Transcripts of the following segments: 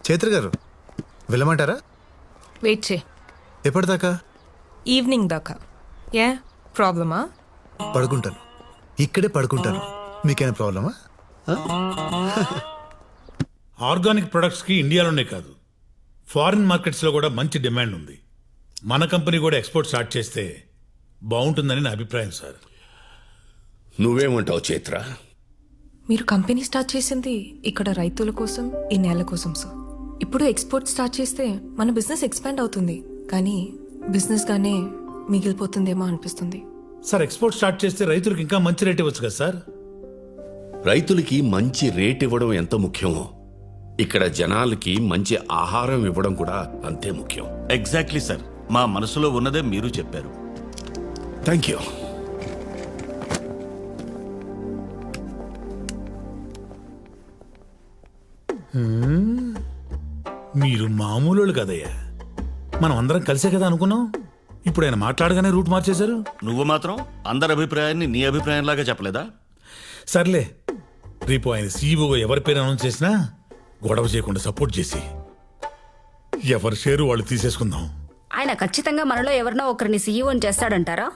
చైత్ర గారు వెళ్ళమంటారా? వెయిట్ చే. ఎప్పటిదాకా? ఈవినింగ్ దాకా. ఏ ప్రాబ్లమా? పడుకుంటాను, ఇక్కడే పడుకుంటాను. మీకేమైనా ప్రాబ్లమా? ఆర్గానిక్ ప్రొడక్ట్స్కి ఇండియాలోనే కాదు ఫారిన్ మార్కెట్స్లో కూడా మంచి డిమాండ్ ఉంది. మన కంపెనీ కూడా ఎక్స్పోర్ట్ స్టార్ట్ చేస్తే బాగుంటుందని నా అభిప్రాయం సార్. నువ్వేమంటావు చైత్ర? మీరు కంపెనీ స్టార్ట్ చేసింది ఇక్కడ రైతుల కోసం, ఈ నేల కోసం సార్. ఇప్పుడు ఎక్స్పోర్ట్ స్టార్ట్ చేస్తే మన బిజినెస్ ఎక్స్పాండ్ అవుతుంది, కానీ బిజినెస్ గానే మిగిలిపోతుందేమో అనిపిస్తుంది. సార్ ఎక్స్పోర్ట్ స్టార్ట్ చేస్తే రైతులకు ఇంకా మంచి రేట్ ఇవ్వచ్చు కదా సార్. రైతులకి మంచి రేట్ ఇవ్వడం ఎంత ముఖ్యమో ఇక్కడ జనాలకి మంచి ఆహారం ఇవ్వడం కూడా అంతే ముఖ్యం. ఎగ్జాక్ట్లీ సార్, మా మనసులో ఉన్నదే మీరు చెప్పారు. Thank you. మీరు మామూలు కదయ్యా, మనం అందరం కలిసే కదా అనుకున్నాం. ఇప్పుడు ఆయన మాట్లాడగానే రూట్ మార్చేశారు. నువ్వు మాత్రం అందరి అభిప్రాయాన్ని నీ అభిప్రాయంలాగా చెప్పలేదా? సర్లే, రేపు ఆయన సీఈఓగా ఎవరి పేరు అనౌన్స్ చేసినా గొడవ చేయకుండా సపోర్ట్ చేసి ఎవరి షేరు వాళ్ళు తీసేసుకుందాం. ఆయన ఖచ్చితంగా మనలో ఎవరినో ఒకరిని సీఈఓని చేస్తాడంటారా?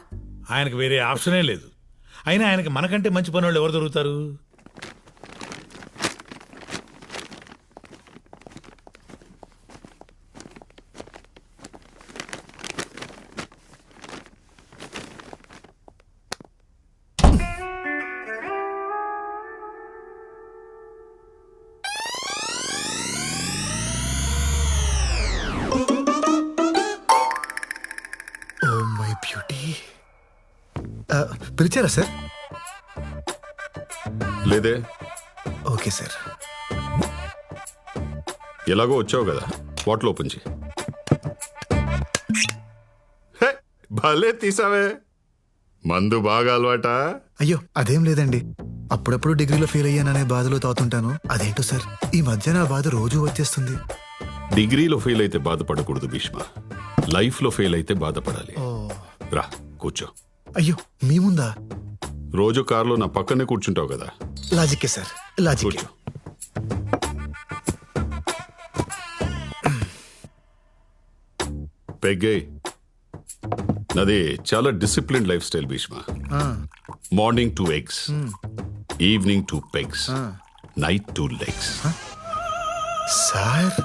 ఆయనకు వేరే ఆప్షనే లేదు. అయినా ఆయనకి మనకంటే మంచి పని వాళ్ళు ఎవరు దొరుకుతారు? పిలిచారా సార్? లేదే. Okay sir. ఎలాగో వచ్చావు కదా, బాటిల్ ఓపెన్ చేయి. భలే తీసావే. మందు బాగా అలవాటా? అయ్యో అదేం లేదండి, అప్పుడప్పుడు డిగ్రీలో ఫెయిల్ అయ్యాననే బాధలో తాగుతుంటాను. అదేంటో సార్, ఈ మధ్య నా బాధ రోజు వచ్చేస్తుంది. డిగ్రీలో ఫెయిల్ అయితే బాధపడకూడదు భీష్మ, లైఫ్లో ఫెయిల్ అయితే బాధపడాలి. రా కూర్చో. అయ్యో మీ ముందా? రోజు కారులో నా పక్కనే కూర్చుంటావు కదా. లాజిక్కే సార్, లాజిక్. కూర్చో. పెగ్గే, నాది చాలా discipline life style Bhishma. Morning 2 eggs, evening 2 pegs, night 2 legs. Sir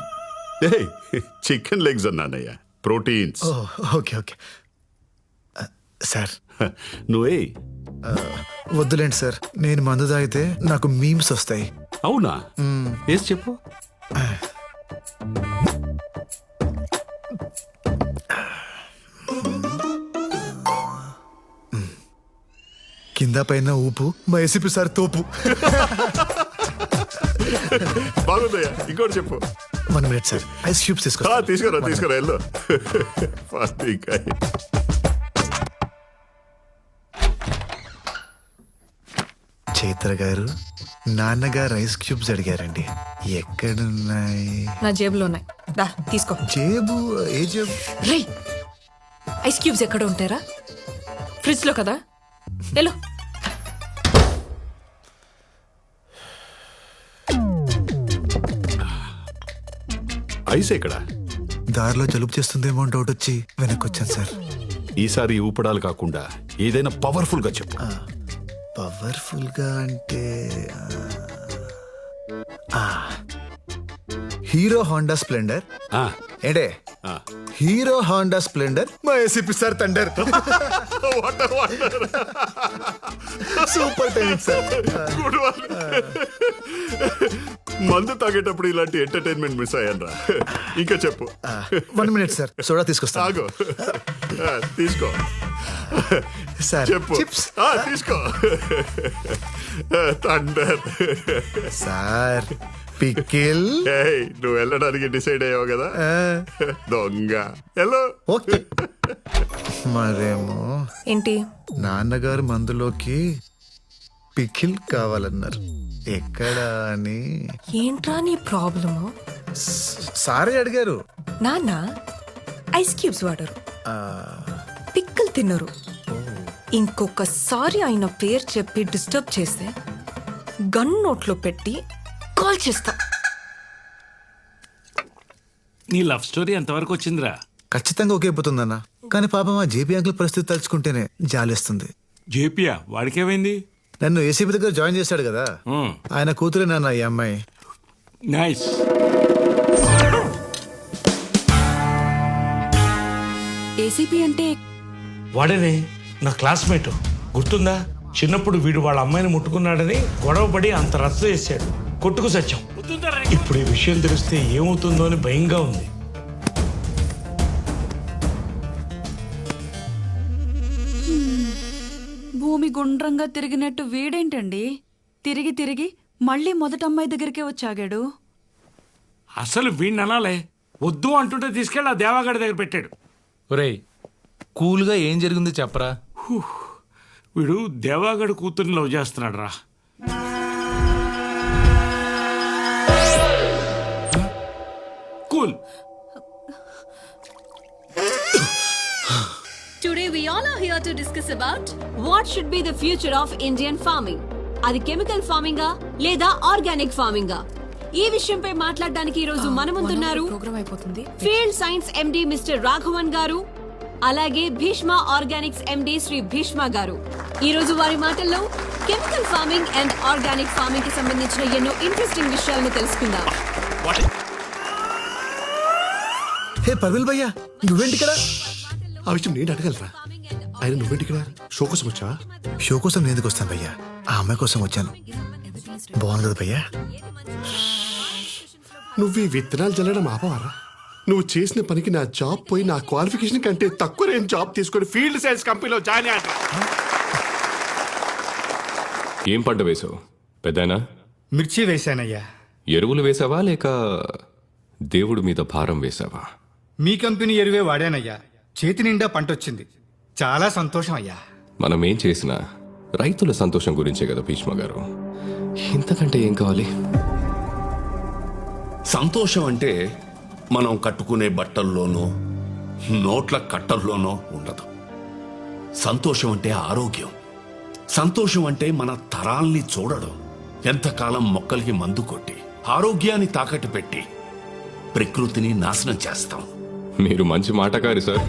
chicken legs అన్నానయ్యా, ప్రోటీన్స్. Okay okay sir. నువ్వే వద్దులేండి సార్, నేను మందు తాగితే నాకు మీమ్స్ వస్తాయి. అవునా? ఏసి చెప్పు. కింద పైన ఊపు, మా ఏసీపీ సార్ తోపు. బాగుందయ్యా, ఇంకోటి చెప్పు. 1 minute సార్, ఐస్ క్యూబ్స్ తీసుకొస్తా. తీసుకురా వెళ్ళు. చైత్ర గారు, నాన్నగారు ఐస్ క్యూబ్స్ అడిగారండి. ఎక్కడున్నాయి? నా జేబులో ఉన్నాయి, దా తీసుకో. జేబు? ఏ జేబు? రే, ఐస్ క్యూబ్స్ ఎక్కడ ఉంటారా? ఫ్రిడ్జ్ లో కదా. హలో, ఐస్ ఎక్కడా? దారిలో జలుబు చేస్తుందేమో అని డౌట్ వచ్చి వెనక్కి వచ్చాను సార్. ఈసారి ఊపడాలు కాకుండా ఏదైనా పవర్ఫుల్ గా చెప్పు. పవర్ఫుల్ గా అంటే హీరో హోండా స్ప్లెండర్. ఆ, ఏంటే ఆ. హీరో హోండా స్ప్లెండర్, మా ACP sir thunder. Super timing sir. మందు తాగేటప్పుడు ఇలాంటి ఎంటర్టైన్మెంట్ మిస్ అయ్యానరా. ఇంకా చెప్పు. 1 minute సార్, సోడా తీసుకొస్తా. తాగు. తీసుకో సార్. చెప్పు. చిప్స్ తీసుకో. థండర్. సార్. పికిల్. నువ్వు వెళ్ళడానికి డిసైడ్ అయ్యావు కదా, దొంగ. హలో. ఓకే. మరేమో ఏంటి? నాన్నగారు మందులోకి పికిల్ కావాలన్నారు. ఎక్కడా అని. ఏంట్రా నీ ప్రాబ్లము? సారే అడిగారు. నాన్న ఐస్ క్యూబ్స్ వాడరు, పిక్కలు తినరు. ఇంకొకసారి ఆయన పేరు చెప్పి డిస్టర్బ్ చేస్తే గన్ నోట్లో పెట్టి కాల్ చేస్తా. నీ లవ్ స్టోరీ ఎంతవరకు వచ్చిందిరా? ఖచ్చితంగా ఒకేపోతుందన్న. కానీ పాపం ఆ జేపీ అంకుల్ పరిస్థితి తలుచుకుంటేనే జాలేస్తుంది. జేపియా? వాడికేమైంది? నన్ను ఏసీబీ దగ్గర జాయిన్ చేశాడు కదా, ఆయన కూతురే నాన్న ఈ అమ్మాయి. నైస్. ఏసీపీ అంటే వాడేనే నా క్లాస్మేట్, గుర్తుందా? చిన్నప్పుడు వీడు వాళ్ళ అమ్మాయిని ముట్టుకున్నాడని గొడవపడి అంత రచ్చ చేశాడు, కొట్టుకు సత్యం. ఇప్పుడు ఈ విషయం తెలిస్తే ఏమవుతుందో అని భయంగా ఉంది. భూమి గుండ్రంగా తిరిగినట్టు వీడేంటండి తిరిగి తిరిగి మళ్ళీ మొదటి అమ్మాయి దగ్గరికే వచ్చాగాడు? అసలు వీడిని అనాలే, వద్దు అంటుంటే తీసుకెళ్ళి ఆ దేవాగడి దగ్గర పెట్టాడు. ఒరేయ్, కూల్గా ఏం జరిగిందో చెప్పరా. వీడు దేవాగడి కూతుర్ని లవ్ చేస్తున్నాడు రా. Cool. Today we all are here to discuss about what should be the future of Indian farming. అది కెమికల్ ఫార్మింగ్ లేదా ఆర్గానిక్ ఫార్మింగ్? ఈ విషయంపై మాట్లాడడానికి ఈ రోజు మన ముందున్నారు ప్రోగ్రామ్ అయిపోతుంది. Field science MD mister Raghavan గారు, అలాగే భీష్మ ఆర్గానిక్స్ ఎండి శ్రీ భీష్మ గారు. ఈ రోజు వారి మాటల్లో chemical farming and organic farming కి సంబంధించిన ఎన్నో ఇంట్రెస్టింగ్ విషయాలను తెలుసుకుందాం. హే పర్విల్ భయ్యా, నువ్వేంటి ఇక్కడ? ఆ విషయం నేను అడగలరా? ఆయన నువ్వేంటి ఇక్కడ? షో కోసం వచ్చా? షో కోసం నేను ఎందుకు వస్తాను భయ్యా? ఆ అమ్మాయి కోసం వచ్చాను. బాగుంది కదా భయ్యా? నువ్వు ఈ విత్తనాలు చల్లడం ఆపవారా? నువ్వు చేసిన పనికి నా జాబ్ పోయి నా క్వాలిఫికేషన్ కంటే తక్కువ నేను జాబ్ తీసుకొని ఫీల్డ్ సైన్స్ కంపెనీలో జాయిన్ అయ్యా. ఏం పంట వేసావు పెద్దనా? మిర్చి వేశానయ్యా. ఎరువులు వేసావా లేక దేవుడి మీద భారం వేసావా? మీ కంపెనీ ఎరువే వాడానయ్యా. చేతి నిండా పంటొచ్చింది. చాలా సంతోషం అయ్యా. మనం ఏం చేసినా రైతుల సంతోషం గురించే కదా భీష్మ గారు. ఇంతకంటే ఏం కావాలి? సంతోషం అంటే మనం కట్టుకునే బట్టల్లోనో నోట్ల కట్టల్లోనో ఉండదు. సంతోషం అంటే ఆరోగ్యం. సంతోషం అంటే మన తరాల్ని చూడడం. ఎంతకాలం మొక్కలకి మందు కొట్టి ఆరోగ్యాన్ని తాకట్టు పెట్టి ప్రకృతిని నాశనం చేస్తాం. మీరు మంచి మాటకారి సార్.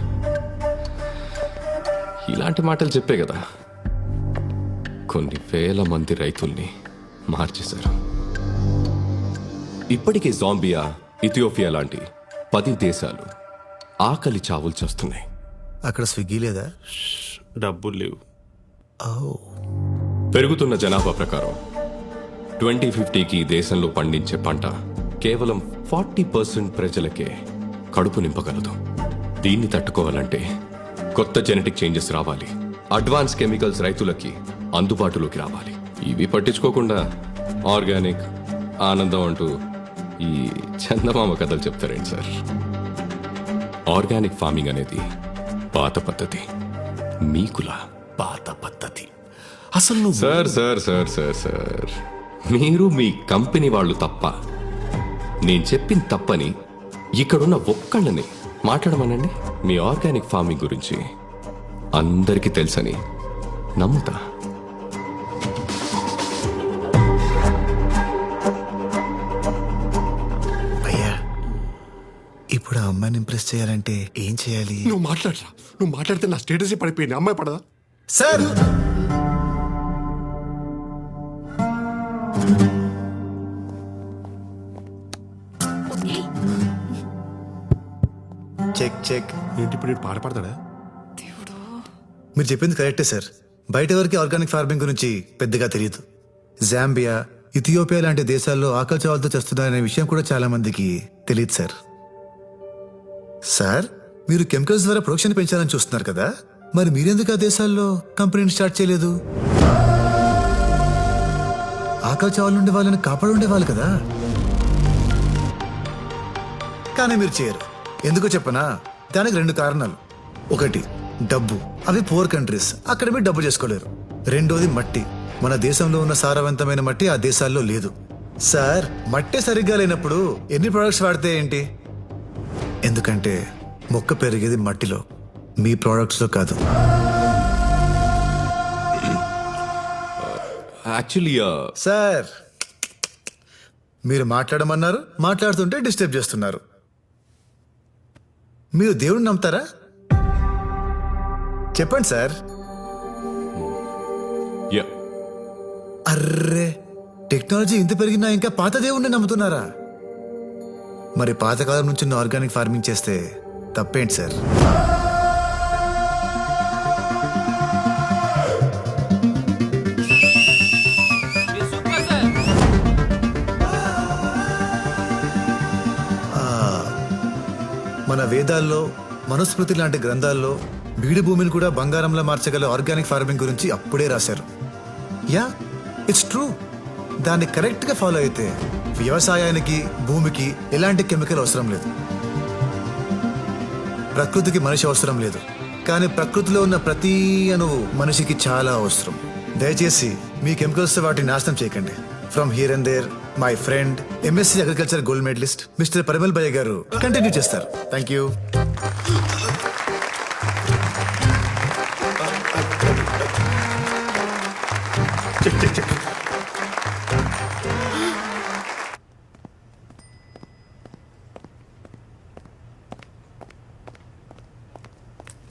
ఇలాంటి మాటలు చెప్పే కదా కొన్ని వేల మంది రైతుల్ని మార్చేశారు. ఇప్పటికే జాంబియా, ఇథియోపియా లాంటి 10 దేశాలు ఆకలి చావులు చేస్తున్నాయి. అక్కడ స్విగ్గీ లేదా? డబ్బులు లేవు. పెరుగుతున్న జనాభా ప్రకారం 2050కి దేశంలో పండించే పంట కేవలం 40% ప్రజలకే కడుపు నింపగలదు. దీన్ని తట్టుకోవాలంటే కొత్త జెనెటిక్ చేంజెస్ రావాలి. అడ్వాన్స్ కెమికల్స్ రైతులకి అందుబాటులోకి రావాలి. ఇవి పట్టించుకోకుండా ఆర్గానిక్, ఆనందం అంటూ ఈ చందమామ కథలు చెప్తారేంటి సార్? ఆర్గానిక్ ఫార్మింగ్ అనేది పాత పద్ధతి, మీకులా పాత పద్ధతి. అసలు sir sir sir sir sir మీరు మీ కంపెనీ వాళ్ళు తప్ప, నేను చెప్పింది తప్పని ఇక్కడున్న ఒక్కళ్ళని మాట్లాడమనండి. మీ ఆర్గానిక్ ఫార్మింగ్ గురించి అందరికీ తెలుసని నమ్ముతా. భయ్యా, ఇప్పుడు ఆ అమ్మాయిని ఇంప్రెస్ చేయాలంటే ఏం చేయాలి? నువ్వు మాట్లాడరా. నువ్వు మాట్లాడితే నా స్టేటస్ పడిపోయింది. అమ్మాయి పడదా? Sir check check. ఏంటి ఇప్పుడు పాట పాడతాడా? మీరు చెప్పింది కరెక్టే సార్. బయట వరకు ఆర్గానిక్ ఫార్మింగ్ గురించి పెద్దగా తెలియదు. జాంబియా, ఇథియోపియా లాంటి దేశాల్లో ఆకలి చావులతో చేస్తున్నారనే విషయం కూడా చాలా మందికి తెలియదు సార్. సార్, మీరు కెమికల్స్ ద్వారా ప్రొడక్షన్ పెంచాలని చూస్తున్నారు కదా, మరి మీరెందుకు ఆ దేశాల్లో కంపెనీని స్టార్ట్ చేయలేదు? ఆకలి చావుల నుండి వాళ్ళని కాపాడు ఉండేవాళ్ళు కదా. కానీ మీరు చేయరు. ఎందుకో చెప్పనా? దానికి 2 కారణాలు. ఒకటి డబ్బు. అవి పూర్ కంట్రీస్, అక్కడ మీరు డబ్బు చేసుకోలేరు. రెండోది మట్టి. మన దేశంలో ఉన్న సారవంతమైన మట్టి ఆ దేశాల్లో లేదు. సార్, మట్టే సరిగ్గా లేనప్పుడు ఎన్ని ప్రొడక్ట్స్ వాడితే ఏంటి? ఎందుకంటే మొక్క పెరిగేది మట్టిలో, మీ ప్రొడక్ట్స్ లో కాదు. యాక్చువల్లీ సార్, మీరు మాట్లాడమన్నారు, మాట్లాడుతుంటే డిస్టర్బ్ చేస్తున్నారు. మీరు దేవుడిని నమ్ముతారా? చెప్పండి సార్. అర్రే, టెక్నాలజీ ఇంత పెరిగినా ఇంకా పాత దేవుణ్ణి నమ్ముతున్నారా? మరి పాతకాలం నుంచి ఆర్గానిక్ ఫార్మింగ్ చేస్తే తప్పేంటి సార్? మన వేదాల్లో, మనుస్మృతి లాంటి గ్రంథాల్లో బీడు భూమిని కూడా బంగారంలా మార్చగల ఆర్గానిక్ ఫార్మింగ్ గురించి అప్పుడే రాశారు. Yeah, it's true. దాన్ని కరెక్ట్గా ఫాలో అయితే వ్యవసాయానికి, భూమికి ఎలాంటి కెమికల్ అవసరం లేదు. ప్రకృతికి మనిషి అవసరం లేదు, కానీ ప్రకృతిలో ఉన్న ప్రతి అణువు మనిషికి చాలా అవసరం. దయచేసి మీ కెమికల్స్ వాటిని నాశనం చేయకండి. From here and there, my friend MSc agriculture gold medallist mister Parimal భయ్య గారు కంటిన్యూ చేస్తారు. Thank you.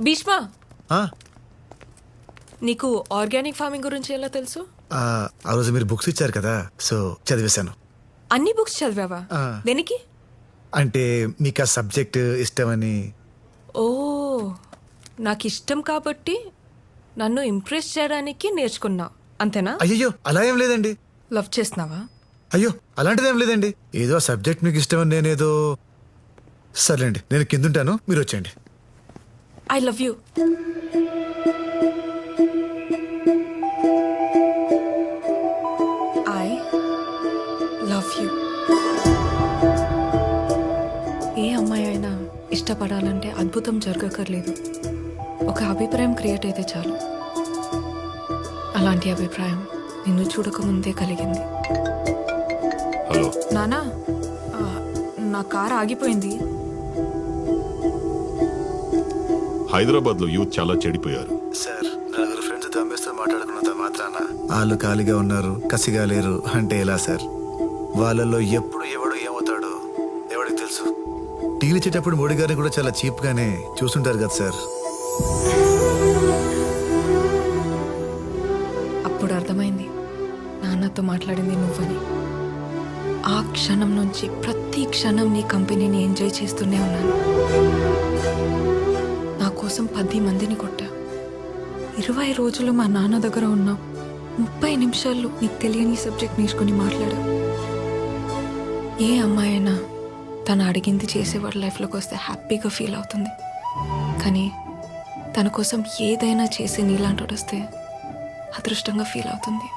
భీష్మ, ఆ నీకు ఆర్గానిక్ ఫార్మింగ్ గురించి ఎలా తెలుసు? ఆ రోజు మీరు బుక్స్ ఇచ్చారు కదా, సో చదివేశాను. అన్ని బుక్స్ చదివావా? దేనికి? అంటే మీకు ఆ సబ్జెక్ట్ ఇష్టమని. ఓ, నాకు ఇష్టం కాబట్టి నన్ను ఇంప్రెస్ చేయడానికి నేర్చుకున్నా, అంతేనా? అయ్యో, అలా ఏం లేదండి. లవ్ చేస్తున్నావా? అయ్యో, అలాంటిదేం లేదండి. ఏదో సబ్జెక్ట్ మీకు ఇష్టమని నేనేదో. సర్లేండి, నేను కిందుంటాను, మీరు వచ్చేయండి. I love you. I love you. ఏ అమ్మాయి అయినా ఇష్టపడాలంటే అద్భుతం జరగక్కర్లేదు, ఒక అభిప్రాయం క్రియేట్ అయితే చాలు. అలాంటి అభిప్రాయం నిన్ను చూడకముందే కలిగింది. హలో నానా, నా కార్ ఆగిపోయింది. హైదరాబాద్ లో యూత్ చాలా చెడిపోయారు సార్, నలుగురు ఫ్రెండ్స్ దమ్మేస్తూ మాట్లాడుకున్నంత మాత్రాన వాళ్ళు ఖాళీగా ఉన్నారు, కసిగా లేరు అంటే ఎలా సార్? వాళ్ళల్లో ఎప్పుడు ఎవడు ఏమవుతాడో ఎవడికి తెలుసు. టీలు ఇచ్చేటప్పుడు మోడీ గారిని కూడా చాలా చీప్ గానే చూస్తుంటారు కదా సార్. అప్పుడు అర్థమైంది నాన్నతో మాట్లాడింది నువ్వని. ఆ క్షణం నుంచి ప్రతి క్షణం నీ కంపెనీని ఎంజాయ్ చేస్తూనే ఉన్నాను. నా కోసం 10 మందిని కొట్టా. 20 రోజులు మా నాన్న దగ్గర ఉన్నావు. 30 నిమిషాల్లో నీకు తెలియని సబ్జెక్ట్ నేర్చుకుని మాట్లాడా. ఏ అమ్మాయి అయినా తను అడిగింది చేసేవాడి లైఫ్లోకి వస్తే హ్యాపీగా ఫీల్ అవుతుంది, కానీ తన కోసం ఏదైనా చేసి నీలాంటి వస్తే అదృష్టంగా ఫీల్ అవుతుంది.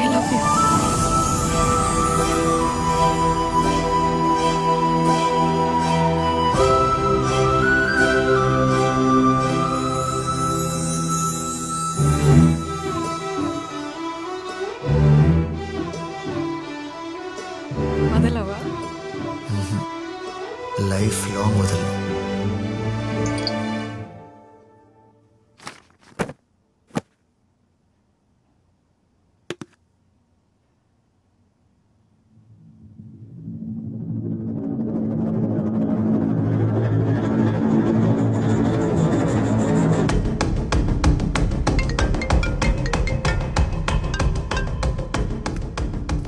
I love you. వదలవా? లైఫ్ లాంగ్ వదలను.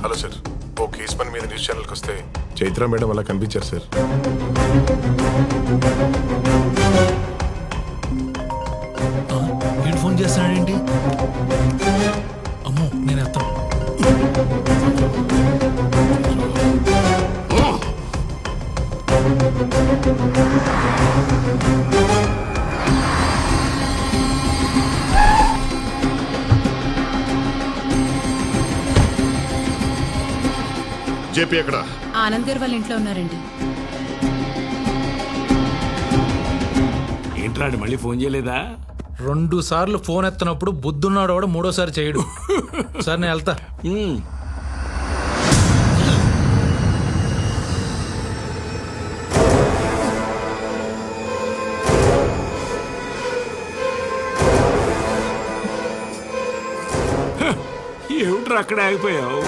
హలో సార్, ఓ కేసు పని మీద న్యూస్ ఛానల్కి వస్తే చైత్ర మేడం అలా కనిపించారు సార్. వీడు ఫోన్ చేస్తున్నాడేంటి? అమ్మో, నేను ఎత్తాను. జేపీ ఎక్కడ? ఆనంద్ గారు వాళ్ళ ఇంట్లో ఉన్నారండి. ఏంట్రాడు మళ్ళీ ఫోన్ చేయలేదా? 2 సార్లు ఫోన్ ఎత్తనప్పుడు బుద్ధున్నాడు వాడు, 3వసారి చేయడు. సార్ నేను వెళ్తా. ఏమిట్రా అక్కడ ఆగిపోయావు?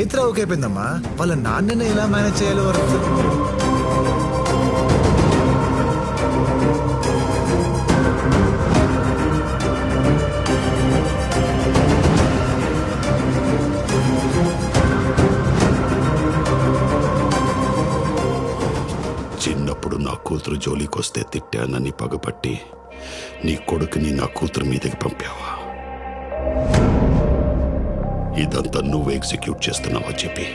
చైత్ర ఓకే అయిపోయిందమ్మా, వాళ్ళ నాన్నని ఎలా మేనేజ్ చేయాలో వరకు. చిన్నప్పుడు నా కూతురు జోలికొస్తే తిట్టానని పగపట్టి నీ కొడుకుని నా కూతురు మీదకి పంపావా? ఇదంతా నువ్వు ఎగ్జిక్యూట్ చేస్తున్నావా చెప్పి?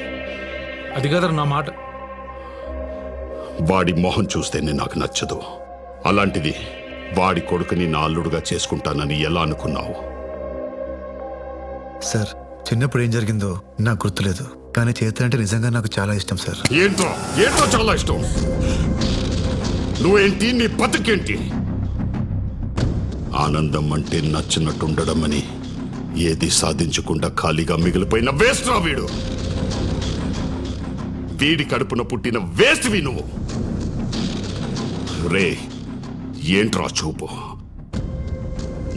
అది కదా నా మాట. వాడి మొహం చూస్తేనే నాకు నచ్చదు. అలాంటిది వాడి కొడుకుని నా అల్లుడుగా చేసుకుంటానని ఎలా అనుకున్నావు? సార్, చిన్నప్పుడు ఏం జరిగిందో నాకు గుర్తులేదు, కానీ చైత్ర అంటే నిజంగా నాకు చాలా ఇష్టం సార్. ఏంటో ఏంటో చాలా ఇష్టం. నువ్వేంటి, నీ బతుకేంటి? ఆనందం అంటే నచ్చినట్టుండడం అని ఏది సాధించకుండా ఖాళీగా మిగిలిపోయిన వేస్ట్ రా వీడు. వీడి కడుపున పుట్టిన వేస్ట్ వి నువ్వు. రే, ఏంట్రా చూపు?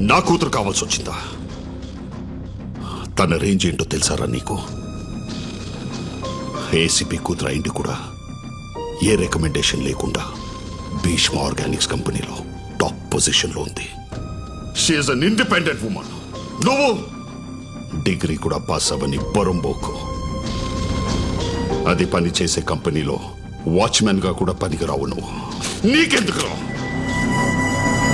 నా కూతురు కావాల్సి వచ్చిందా? తన రేంజ్ ఏంటో తెలుసారా నీకు? ఏసీపీ కూతురు అయింది కూడా ఏ రికమెండేషన్ లేకుండా భీష్మ ఆర్గానిక్స్ కంపెనీలో టాప్ పొజిషన్లో ఉంది. She is an independent woman. నువ్వు డిగ్రీ కూడా పాస్ అవ్వని బొరంబోకు. అది పని చేసే కంపెనీలో వాచ్మెన్ గా కూడా పనికిరావు నువ్వు. నీకెందుకు రా?